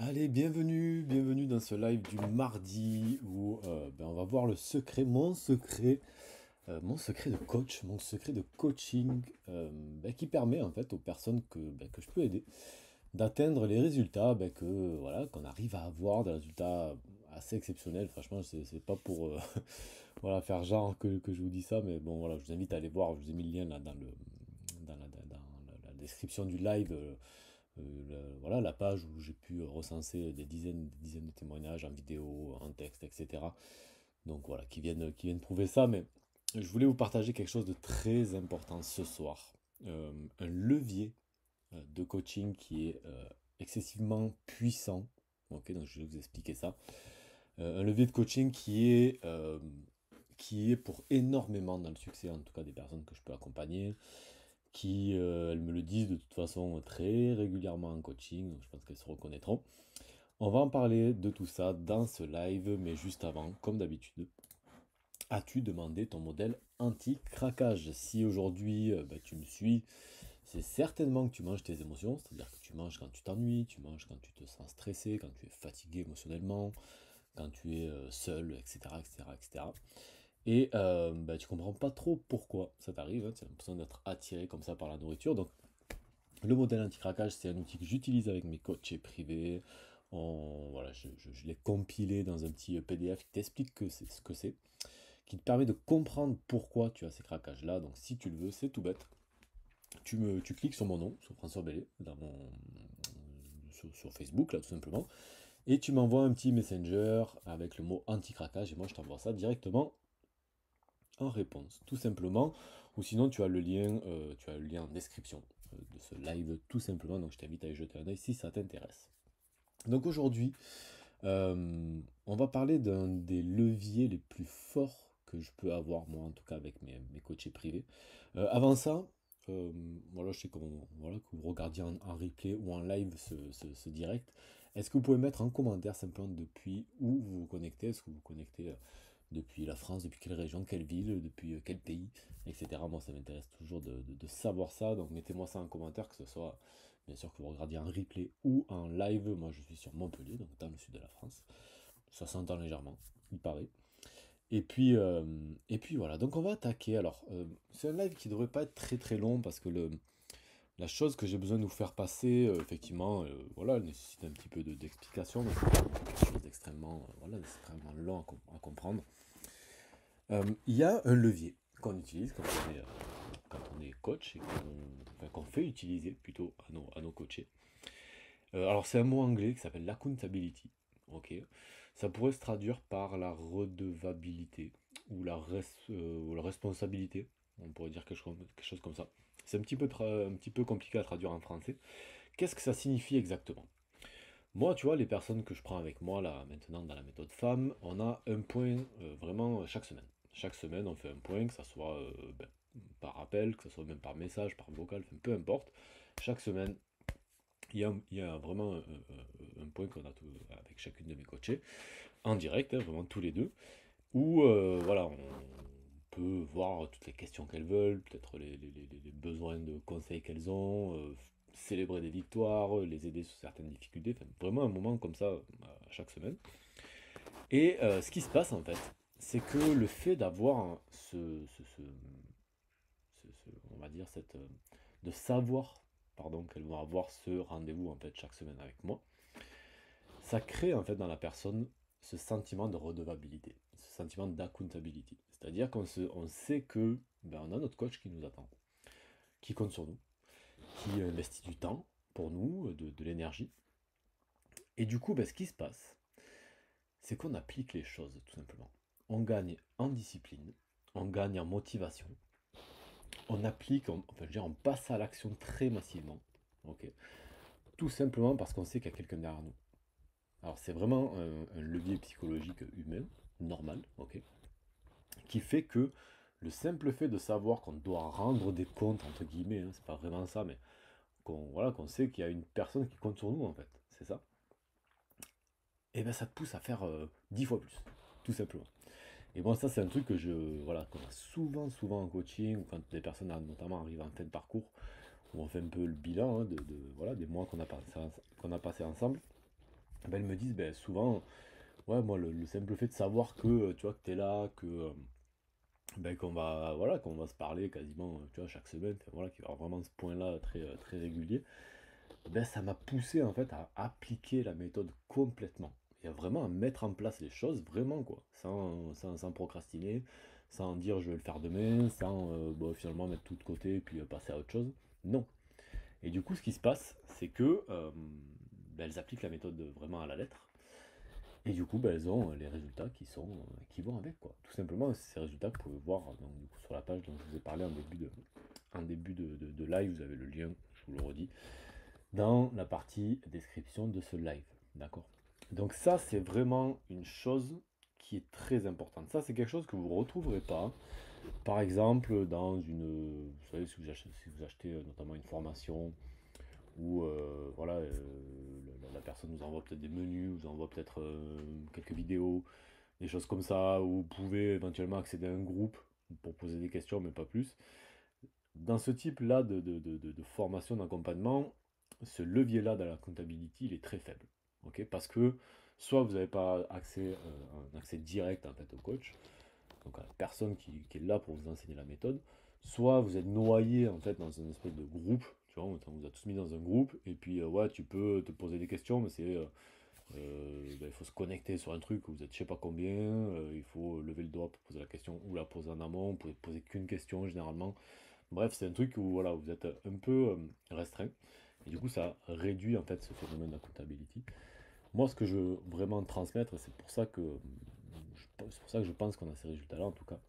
Allez, bienvenue dans ce live du mardi où on va voir le secret, mon secret de coach, mon secret de coaching qui permet en fait aux personnes que je peux aider d'atteindre les résultats qu'on arrive à avoir des résultats assez exceptionnels. Franchement, c'est pas pour voilà, faire genre que je vous dis ça, mais bon voilà, je vous invite à aller voir, je vous ai mis le lien là dans la description du live. Voilà, la page où j'ai pu recenser des dizaines de témoignages en vidéo, en texte, etc. Donc voilà, qui viennent prouver ça. Mais je voulais vous partager quelque chose de très important ce soir. Un levier de coaching qui est excessivement puissant. Ok, donc je vais vous expliquer ça. Un levier de coaching qui est pour énormément dans le succès, en tout cas des personnes que je peux accompagner, qui, elles me le disent de toute façon très régulièrement en coaching, donc je pense qu'elles se reconnaîtront. On va en parler de tout ça dans ce live, mais juste avant, comme d'habitude, as-tu demandé ton modèle anti-craquage? Si aujourd'hui tu me suis, c'est certainement que tu manges tes émotions, c'est-à-dire que tu manges quand tu t'ennuies, tu manges quand tu te sens stressé, quand tu es fatigué émotionnellement, quand tu es seul, etc., etc., etc. Et tu comprends pas trop pourquoi ça t'arrive, hein, tu as l'impression d'être attiré comme ça par la nourriture. Donc le modèle anti-craquage, c'est un outil que j'utilise avec mes coachs privés. Voilà, je l'ai compilé dans un petit PDF qui t'explique ce que c'est, qui te permet de comprendre pourquoi tu as ces craquages-là. Donc si tu le veux, c'est tout bête. Tu cliques sur mon nom, sur François Bellé, sur Facebook, là, tout simplement, et tu m'envoies un petit messenger avec le mot anti-craquage, et moi je t'envoie ça directement en réponse, tout simplement. Ou sinon, tu as le lien en description de ce live, tout simplement. Donc, je t'invite à y jeter un œil si ça t'intéresse. Donc, aujourd'hui, on va parler d'un des leviers les plus forts que je peux avoir, moi, en tout cas, avec mes coachés privés. Avant ça, voilà, je sais voilà, que vous regardiez en replay ou en live ce direct. Est-ce que vous pouvez mettre en commentaire simplement depuis où vous vous connectez? Est-ce que vous vous connectez depuis la France, depuis quelle région, quelle ville, depuis quel pays, etc. Moi, ça m'intéresse toujours de savoir ça. Donc, mettez-moi ça en commentaire, que ce soit bien sûr que vous regardiez en replay ou en live. Moi, je suis sur Montpellier, donc dans le sud de la France. Ça s'entend légèrement, il paraît. Et puis, euh, et puis voilà, donc on va attaquer. Alors, c'est un live qui devrait pas être très très long parce que la chose que j'ai besoin de vous faire passer, effectivement, voilà, elle nécessite un petit peu d'explication, mais c'est pas quelque chose d'extrêmement voilà, d'extrêmement long à comprendre. Il y a un levier qu'on utilise quand on est coach et qu'on fait utiliser plutôt à nos coachés. Alors c'est un mot anglais qui s'appelle l'accountability. Ok. Ça pourrait se traduire par la redevabilité ou la responsabilité. On pourrait dire quelque chose comme ça. C'est un petit peu compliqué à traduire en français. Qu'est-ce que ça signifie exactement? Moi, tu vois, les personnes que je prends avec moi là maintenant dans la méthode femme, on a un point vraiment chaque semaine. Chaque semaine, on fait un point, que ça soit par appel, que ce soit même par message, par vocal, enfin, peu importe. Chaque semaine, il y a vraiment un point qu'on a avec chacune de mes coachés, en direct, hein, vraiment tous les deux, où voilà, on peut voir toutes les questions qu'elles veulent, peut-être les besoins de conseils qu'elles ont, célébrer des victoires, les aider sur certaines difficultés, enfin, vraiment un moment comme ça chaque semaine. Et ce qui se passe en fait, c'est que le fait d'avoir on va dire de savoir, pardon, qu'elles vont avoir ce rendez-vous en fait chaque semaine avec moi, ça crée en fait dans la personne ce sentiment de redevabilité, ce sentiment d'accountability. C'est-à-dire on sait que on a notre coach qui nous attend, qui compte sur nous, qui investit du temps pour nous, de l'énergie. Et du coup, ce qui se passe, c'est qu'on applique les choses tout simplement. On gagne en discipline, on gagne en motivation, on applique, enfin, je veux dire, on passe à l'action très massivement. Ok. Tout simplement parce qu'on sait qu'il y a quelqu'un derrière nous. Alors c'est vraiment un levier psychologique humain, normal, ok, qui fait que le simple fait de savoir qu'on doit rendre des comptes, entre guillemets, hein, c'est pas vraiment ça, mais qu'on sait qu'il y a une personne qui compte sur nous, en fait, c'est ça, et ben ça te pousse à faire 10 fois plus, tout simplement. Et bon, ça c'est un truc voilà, qu'on a souvent en coaching, ou quand des personnes notamment arrivent en fin de parcours, où on fait un peu le bilan hein, voilà, des mois qu'on a passé ensemble. ben, elles me disent ben, souvent, ouais, moi, le simple fait de savoir que, tu vois, que tu es là, que, ben, qu'on va, voilà, qu'on va se parler quasiment, tu vois, chaque semaine, enfin, voilà, qu'il y aura vraiment ce point-là très, très régulier, ben, ça m'a poussé, en fait, à appliquer la méthode complètement. Et à vraiment à mettre en place les choses, vraiment, quoi, sans procrastiner, sans dire je vais le faire demain, sans, bon, finalement mettre tout de côté et puis passer à autre chose. Non. Et du coup, ce qui se passe, c'est que ben, elles appliquent la méthode vraiment à la lettre. Et du coup, ben, elles ont les résultats qui vont avec, quoi. Tout simplement, ces résultats, vous pouvez voir donc, du coup, sur la page dont je vous ai parlé en début de live, vous avez le lien, je vous le redis, dans la partie description de ce live. D'accord? Donc ça, c'est vraiment une chose qui est très importante. Ça, c'est quelque chose que vous ne retrouverez pas. Par exemple, vous savez, si vous achetez notamment une formation, où voilà, la personne nous envoie peut-être des menus, vous envoie peut-être quelques vidéos, des choses comme ça, où vous pouvez éventuellement accéder à un groupe pour poser des questions, mais pas plus. Dans ce type-là de formation, d'accompagnement, ce levier-là dans la comptabilité, il est très faible. Ok, parce que soit vous n'avez pas un accès direct en fait, au coach, donc à la personne qui est là pour vous enseigner la méthode, soit vous êtes noyé en fait dans une espèce de groupe, tu vois, on vous a tous mis dans un groupe, et puis ouais, tu peux te poser des questions, mais ben, il faut se connecter sur un truc où vous êtes je sais pas combien, il faut lever le doigt pour poser la question, ou la poser en amont, vous pouvez poser qu'une question généralement. Bref, c'est un truc où voilà, vous êtes un peu restreint, et du coup ça réduit en fait ce phénomène d'accountability. Moi, ce que je veux vraiment transmettre, c'est pour ça que je pense qu'on a ces résultats-là en tout cas,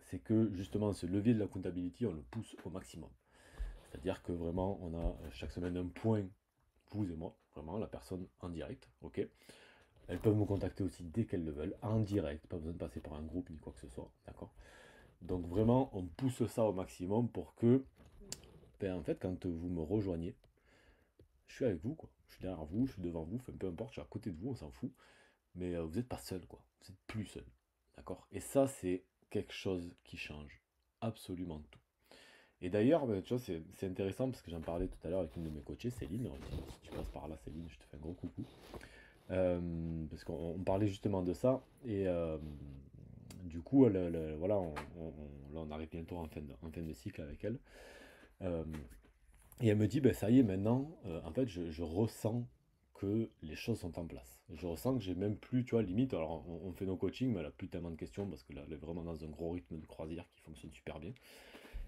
c'est que justement ce levier de la accountability, on le pousse au maximum. C'est-à-dire que vraiment, on a chaque semaine un point, vous et moi, vraiment, la personne en direct, ok. Elles peuvent me contacter aussi dès qu'elles le veulent, en direct, pas besoin de passer par un groupe ni quoi que ce soit, d'accord. Donc vraiment, on pousse ça au maximum pour que, ben, en fait, quand vous me rejoignez, je suis avec vous, quoi. Je suis derrière vous, je suis devant vous, enfin, peu importe, je suis à côté de vous, on s'en fout. Mais vous n'êtes pas seul, quoi. Vous n'êtes plus seul, d'accord. Et ça, c'est quelque chose qui change absolument tout. Et d'ailleurs, ben, tu vois, c'est intéressant parce que j'en parlais tout à l'heure avec une de mes coachées, Céline. Si tu passes par là, Céline, je te fais un gros coucou. Parce qu'on parlait justement de ça. Et du coup, voilà, là, on arrive bientôt en fin de cycle avec elle. Euh, et elle me dit, ben, ça y est, maintenant, en fait, je ressens que les choses sont en place. Je ressens que j'ai même plus, tu vois, limite, alors on fait nos coachings, mais elle a plus tellement de questions parce que là, elle est vraiment dans un gros rythme de croisière qui fonctionne super bien.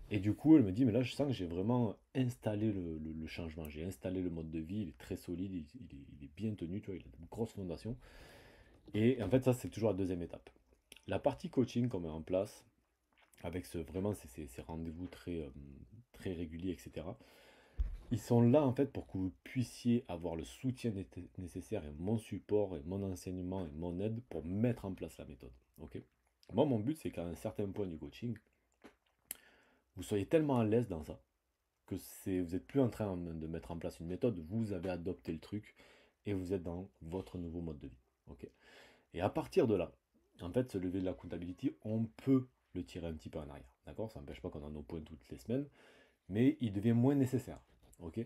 Et du coup, elle me dit, mais là, je sens que j'ai vraiment installé le changement. J'ai installé le mode de vie, il est très solide, il est bien tenu, tu vois, il a de grosses fondations. Et en fait, ça, c'est toujours la deuxième étape. La partie coaching qu'on met en place, avec vraiment ces rendez-vous très réguliers, etc. Ils sont là, en fait, pour que vous puissiez avoir le soutien nécessaire et mon support et mon enseignement et mon aide pour mettre en place la méthode. Ok. Moi, mon but, c'est qu'à un certain point du coaching, vous soyez tellement à l'aise dans ça que vous n'êtes plus en train de mettre en place une méthode, vous avez adopté le truc et vous êtes dans votre nouveau mode de vie. Ok. Et à partir de là, en fait, ce levier de la comptabilité, on peut le tirer un petit peu en arrière. D'accord. Ça n'empêche pas qu'on a nos points toutes les semaines, mais il devient moins nécessaire. Ok.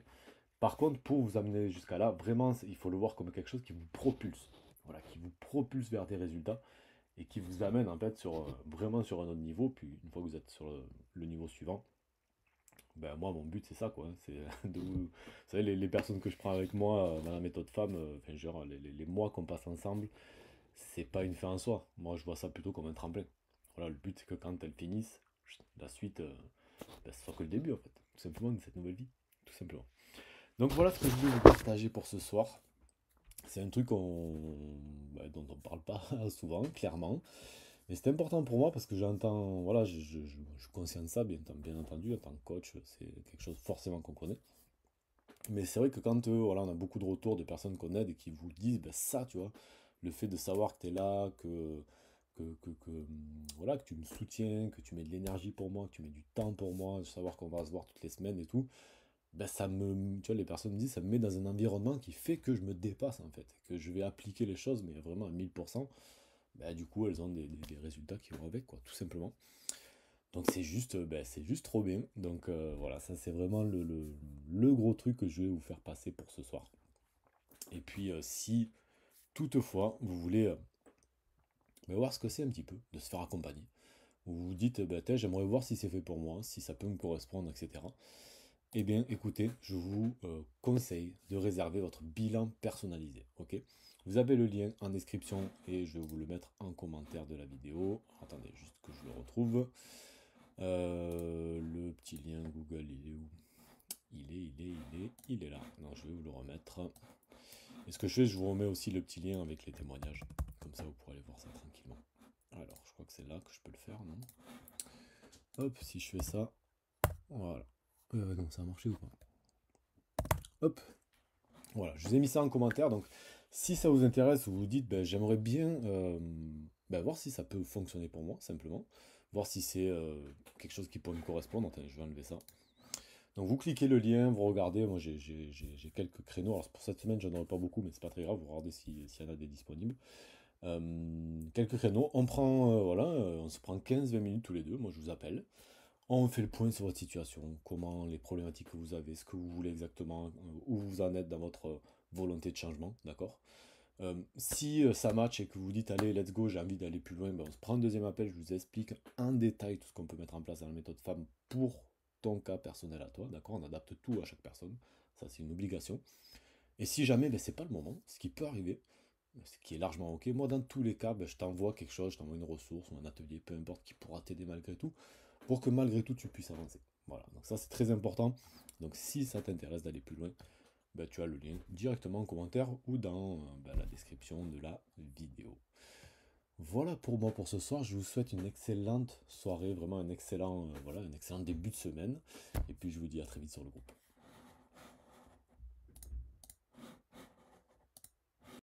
Par contre, pour vous amener jusqu'à là, vraiment, il faut le voir comme quelque chose qui vous propulse. Voilà, qui vous propulse vers des résultats et qui vous amène en fait vraiment sur un autre niveau. Puis une fois que vous êtes sur le niveau suivant, ben moi mon but c'est ça quoi. C'est vous savez, les personnes que je prends avec moi dans la méthode femme, enfin genre les mois qu'on passe ensemble, c'est pas une fin en soi. Moi je vois ça plutôt comme un tremplin. Voilà, le but c'est que quand elles finissent, la suite, ben, ce soit que le début en fait. Tout simplement de cette nouvelle vie. Tout simplement. Donc voilà ce que je voulais vous partager pour ce soir. C'est un truc dont on parle pas souvent, clairement. Mais c'est important pour moi parce que j'entends, voilà, je suis conscient de ça, bien entendu, en tant que coach, c'est quelque chose forcément qu'on connaît. Mais c'est vrai que quand voilà, on a beaucoup de retours de personnes qu'on aide et qui vous disent ben, ça, tu vois, le fait de savoir que tu es là, voilà, que tu me soutiens, que tu mets de l'énergie pour moi, que tu mets du temps pour moi, de savoir qu'on va se voir toutes les semaines et tout, ben tu vois, les personnes me disent, ça me met dans un environnement qui fait que je me dépasse en fait, que je vais appliquer les choses, mais vraiment à 1000%, ben, du coup, elles ont des résultats qui vont avec, quoi, tout simplement. Donc c'est juste trop bien. Donc voilà, ça c'est vraiment le gros truc que je vais vous faire passer pour ce soir. Et puis si toutefois vous voulez voir ce que c'est un petit peu, de se faire accompagner, vous vous dites, bah, j'aimerais voir si c'est fait pour moi, si ça peut me correspondre, etc. Eh bien, écoutez, je vous conseille de réserver votre bilan personnalisé, ok? Vous avez le lien en description et je vais vous le mettre en commentaire de la vidéo. Attendez, juste que je le retrouve. Le petit lien Google, il est où? Il est là. Non, je vais vous le remettre. Et ce que je fais, je vous remets aussi le petit lien avec les témoignages. Comme ça, vous pourrez aller voir ça tranquillement. Alors, je crois que c'est là que je peux le faire, non? Hop, si je fais ça, voilà. Donc ça a marché ou pas? Hop, voilà, je vous ai mis ça en commentaire. Donc, si ça vous intéresse, vous vous dites, ben, j'aimerais bien voir si ça peut fonctionner pour moi, simplement. Voir si c'est quelque chose qui pourrait me correspondre. Attends, je vais enlever ça. Donc, vous cliquez le lien, vous regardez. Moi, j'ai quelques créneaux. Alors, pour cette semaine, j'en aurai pas beaucoup, mais c'est pas très grave. Vous regardez s'il y en a des disponibles. Quelques créneaux. On prend, on se prend 15-20 minutes tous les deux. Moi, je vous appelle. On fait le point sur votre situation, comment les problématiques que vous avez, ce que vous voulez exactement, où vous en êtes dans votre volonté de changement, d'accord? Si ça match et que vous dites allez, let's go, j'ai envie d'aller plus loin, ben, on se prend un deuxième appel, je vous explique en détail tout ce qu'on peut mettre en place dans la méthode FAM pour ton cas personnel à toi, d'accord? On adapte tout à chaque personne, ça c'est une obligation. Et si jamais ben, c'est pas le moment, ce qui peut arriver, ce qui est largement ok, moi dans tous les cas, ben, je t'envoie quelque chose, je t'envoie une ressource ou un atelier, peu importe, qui pourra t'aider malgré tout pour que malgré tout tu puisses avancer. Voilà, donc ça c'est très important. Donc si ça t'intéresse d'aller plus loin, bah, tu as le lien directement en commentaire ou dans la description de la vidéo. Voilà pour moi pour ce soir, je vous souhaite une excellente soirée, vraiment un excellent début de semaine. Et puis je vous dis à très vite sur le groupe.